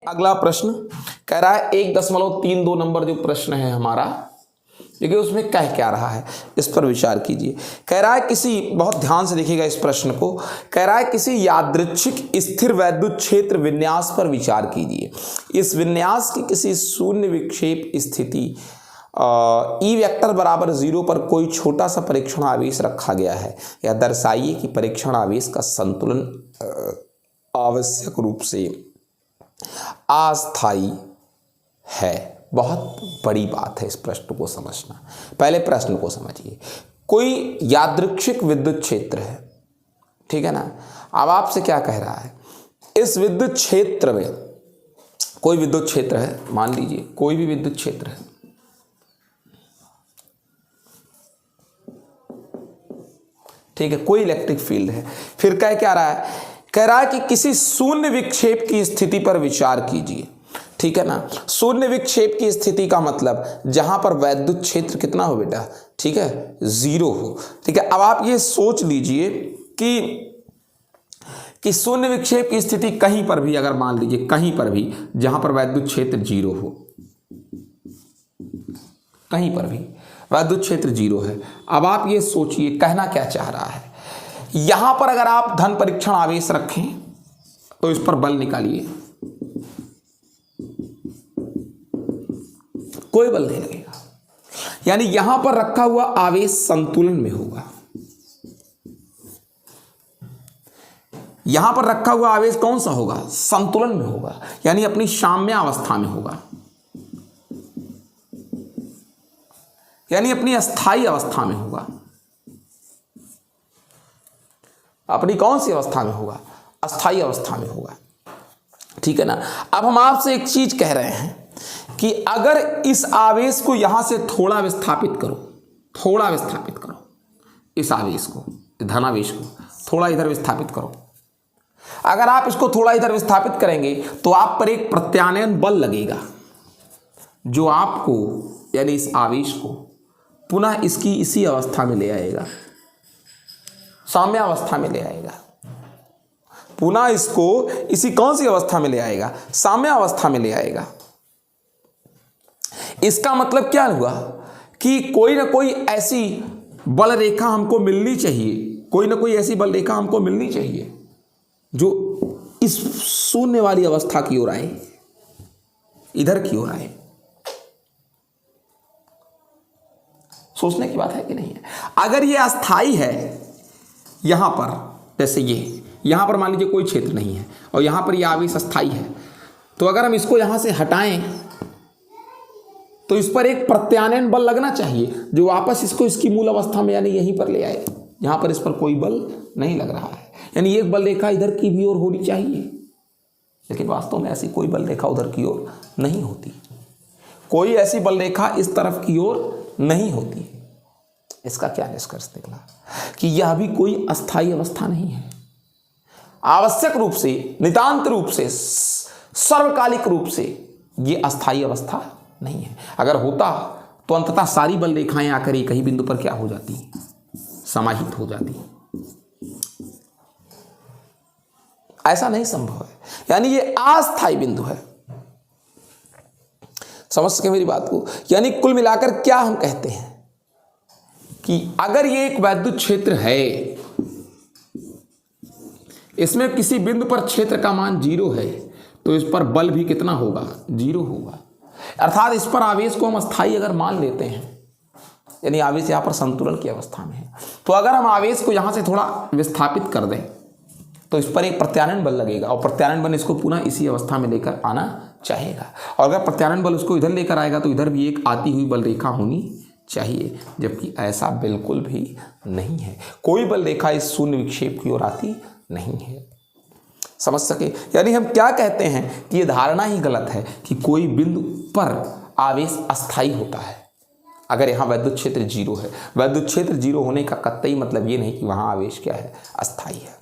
अगला प्रश्न कह रहा है 1.32 नंबर जो प्रश्न है हमारा, देखिए उसमें कह क्या रहा है इस पर विचार कीजिए। कह रहा है किसी, बहुत ध्यान से देखिएगा इस प्रश्न को, कह रहा है किसी यादृच्छिक स्थिर वैद्युत क्षेत्र विन्यास पर विचार कीजिए। इस विन्यास की किसी शून्य विक्षेप स्थिति ई वेक्टर बराबर 0 पर कोई छोटा सा परीक्षण आवेश रखा गया है। यह दर्शाइए कि परीक्षण आवेश का संतुलन आवश्यक रूप से अस्थायी है। बहुत बड़ी बात है इस प्रश्न को समझना। पहले प्रश्न को समझिए। कोई यादृच्छिक विद्युत क्षेत्र है, ठीक है ना। अब आपसे क्या कह रहा है, इस विद्युत क्षेत्र में कोई विद्युत क्षेत्र है, मान लीजिए कोई भी विद्युत क्षेत्र है, ठीक है, कोई इलेक्ट्रिक फील्ड है। फिर कह क्या रहा है, कह रहा है कि किसी शून्य विक्षेप की स्थिति पर विचार कीजिए, ठीक है ना। शून्य विक्षेप की स्थिति का मतलब जहां पर वैद्युत क्षेत्र कितना हो बेटा, ठीक है, 0 हो, ठीक है। अब आप ये सोच लीजिए कि शून्य विक्षेप की स्थिति कहीं पर भी, अगर मान लीजिए कहीं पर भी जहां पर वैद्युत क्षेत्र 0 हो, कहीं पर भी वैद्युत क्षेत्र 0 है। अब आप ये सोचिए कहना क्या चाह रहा है। यहां पर अगर आप धन परीक्षण आवेश रखें तो इस पर बल निकालिए, कोई बल नहीं लगेगा, यानी यहां पर रखा हुआ आवेश संतुलन में होगा। यहां पर रखा हुआ आवेश कौन सा होगा, संतुलन में होगा, यानी अपनी साम्य अवस्था में होगा, यानी अपनी अस्थाई अवस्था में होगा। अपनी कौन सी अवस्था में होगा, अस्थाई अवस्था में होगा, ठीक है ना। अब हम आपसे एक चीज कह रहे हैं कि अगर इस आवेश को यहां से थोड़ा विस्थापित करो, थोड़ा विस्थापित करो, इस आवेश को, धनावेश को थोड़ा इधर विस्थापित करो। अगर आप इसको थोड़ा इधर विस्थापित करेंगे तो आप पर एक प्रत्यानयन बल लगेगा जो आपको, यानी इस आवेश को पुनः इसकी इसी अवस्था में ले आएगा, साम्य अवस्था में ले आएगा। पुनः इसको इसी कौन सी अवस्था में ले आएगा, साम्य अवस्था में ले आएगा। इसका मतलब क्या हुआ कि कोई ना कोई ऐसी बल रेखा हमको मिलनी चाहिए, कोई ना कोई ऐसी बल रेखा हमको मिलनी चाहिए जो इस शून्य वाली अवस्था की ओर आए, इधर की ओर आए। सोचने की बात है कि नहीं है। अगर ये अस्थाई है, यहां पर जैसे ये, यहां पर मान लीजिए कोई क्षेत्र नहीं है और यहां पर ये आवेश अस्थाई है, तो अगर हम इसको यहां से हटाएं तो इस पर एक प्रत्यानयन बल लगना चाहिए जो वापस इसको इसकी मूल अवस्था में, यानी यहीं पर ले आए। यहां पर इस पर कोई बल नहीं लग रहा है, यानी एक बल रेखा इधर की भी ओर होनी चाहिए, लेकिन वास्तव में ऐसी कोई बल रेखा उधर की ओर नहीं होती, कोई ऐसी बल रेखा इस तरफ की ओर नहीं होती। इसका क्या निष्कर्ष निकला कि यह भी कोई अस्थाई अवस्था नहीं है। आवश्यक रूप से, नितांत रूप से, सर्वकालिक रूप से यह अस्थाई अवस्था नहीं है। अगर होता तो अंततः सारी बल रेखाएं आकर एक ही बिंदु पर क्या हो जाती, समाहित हो जाती। ऐसा नहीं संभव है, यानी ये अस्थाई बिंदु है। समझ सके मेरी बात को। यानी कुल मिलाकर क्या हम कहते हैं कि अगर ये एक वैद्युत क्षेत्र है, इसमें किसी बिंदु पर क्षेत्र का मान 0 है, तो इस पर बल भी कितना होगा, 0 होगा। अर्थात इस पर आवेश को हम अस्थाई अगर मान लेते हैं, यानी आवेश यहां पर संतुलन की अवस्था में है, तो अगर हम आवेश को यहां से थोड़ा विस्थापित कर दें तो इस पर एक प्रत्यानयन बल लगेगा और प्रत्यानयन बल इसको पुनः इसी अवस्था में लेकर आना चाहेगा। और अगर प्रत्यानयन बल उसको इधर लेकर आएगा तो इधर भी एक आती हुई बल रेखा होनी चाहिए, जबकि ऐसा बिल्कुल भी नहीं है। कोई बल रेखा इस शून्य विक्षेप की ओर आती नहीं है। समझ सके। यानी हम क्या कहते हैं कि ये धारणा ही गलत है कि कोई बिंदु पर आवेश अस्थाई होता है। अगर यहाँ वैद्युत क्षेत्र 0 है, वैद्युत क्षेत्र 0 होने का कतई मतलब ये नहीं कि वहाँ आवेश क्या है, अस्थाई है।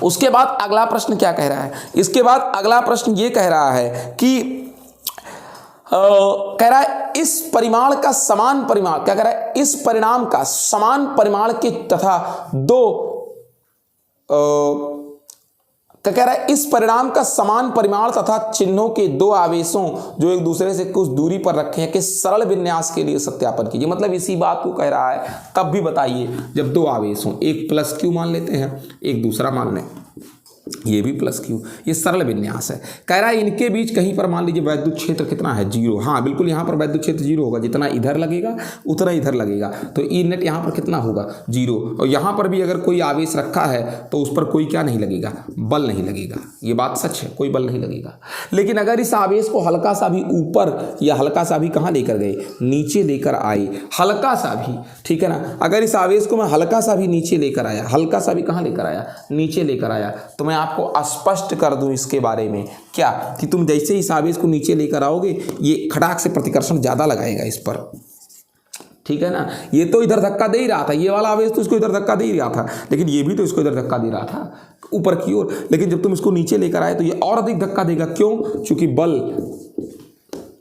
उसके बाद अगला प्रश्न क्या कह रहा है, इसके बाद अगला प्रश्न ये कह रहा है कि कह रहा है इस परिमाण का समान परिमाण, क्या कह रहा है, इस परिणाम का समान परिमाण के तथा दो क्या कह रहा है, इस परिणाम का समान परिमाण तथा चिन्हों के दो आवेशों जो एक दूसरे से कुछ दूरी पर रखे हैं के सरल विन्यास के लिए सत्यापन कीजिए। मतलब इसी बात को कह रहा है, तब भी बताइए जब दो आवेश हों, एक प्लस क्यू मान लेते हैं, एक दूसरा मान लें, ये भी प्लस क्यू, ये सरल विन्यास है। कह रहा है इनके बीच कहीं पर मान लीजिए वैद्युत क्षेत्र कितना है, 0। हाँ बिल्कुल, यहाँ पर वैद्युत क्षेत्र 0 होगा, जितना इधर लगेगा उतना इधर लगेगा, तो ई नेट यहाँ पर कितना होगा, 0। और यहाँ पर भी अगर कोई आवेश रखा है तो उस पर कोई क्या नहीं लगेगा, बल नहीं लगेगा। ये बात सच है, कोई बल नहीं लगेगा। लेकिन अगर इस आवेश को हल्का सा भी ऊपर या हल्का सा भी कहाँ लेकर गए, नीचे लेकर आए, हल्का सा भी, ठीक है ना, अगर इस आवेश को मैं हल्का सा भी नीचे लेकर आया, हल्का सा भी कहाँ लेकर आया, नीचे लेकर आया, तो मैं आपको स्पष्ट कर दूं इसके बारे में क्या, कि तुम जैसे ही इस आवेश को नीचे लेकर आओगे ये खटाक से प्रतिकर्षण ज्यादा लगाएगा इस पर, ठीक है ना। ये तो इधर धक्का दे ही रहा था, ये वाला आवेश तो इसको इधर धक्का दे ही रहा था, लेकिन ये भी तो इसको इधर धक्का दे रहा था ऊपर की ओर, लेकिन जब तुम इसको नीचे लेकर आए तो ये और अधिक धक्का देगा। क्यों? क्योंकि बल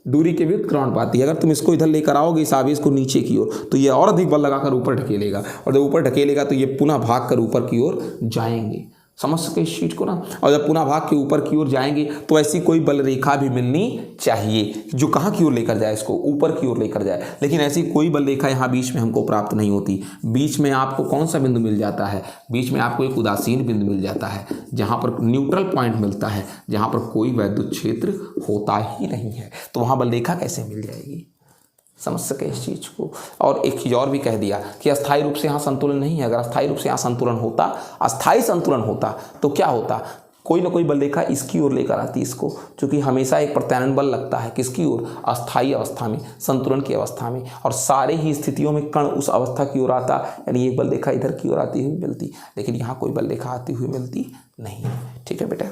दूरी के विरुद्ध क्रमानुपाती है। अगर तुम इसको इधर लेकर आओगे इस आवेश को नीचे की ओर, तो ये और अधिक बल लगाकर ऊपर ढकेलेगा, और जब ऊपर ढकेलेगा तो ये पुनः भाग कर ऊपर की ओर जाएंगे। समझ सके इस चीज को ना। और जब पुनः भाग के ऊपर की ओर जाएंगे तो ऐसी कोई बल रेखा भी मिलनी चाहिए जो कहाँ की ओर लेकर जाए, इसको ऊपर की ओर लेकर जाए। लेकिन ऐसी कोई बल रेखा यहाँ बीच में हमको प्राप्त नहीं होती। बीच में आपको कौन सा बिंदु मिल जाता है, बीच में आपको एक उदासीन बिंदु मिल जाता है, जहाँ पर न्यूट्रल पॉइंट मिलता है, जहाँ पर कोई वैद्युत क्षेत्र होता ही नहीं है। तो वहाँ बल रेखा कैसे मिल जाएगी, समझ सके इस चीज़ को। और एक चीज़ और भी कह दिया कि अस्थायी रूप से यहाँ संतुलन नहीं है। अगर अस्थायी रूप से यहाँ संतुलन होता, अस्थायी संतुलन होता, तो क्या होता, कोई ना कोई बल रेखा इसकी ओर लेकर आती इसको, क्योंकि हमेशा एक प्रत्यानयन बल लगता है किसकी ओर, अस्थायी अवस्था में, संतुलन की अवस्था में। और सारे ही स्थितियों में कण उस अवस्था की ओर आता, यानी एक बल रेखा इधर की ओर आती हुई मिलती। लेकिन यहाँ कोई बल रेखा आती हुई मिलती नहीं। ठीक है बेटा।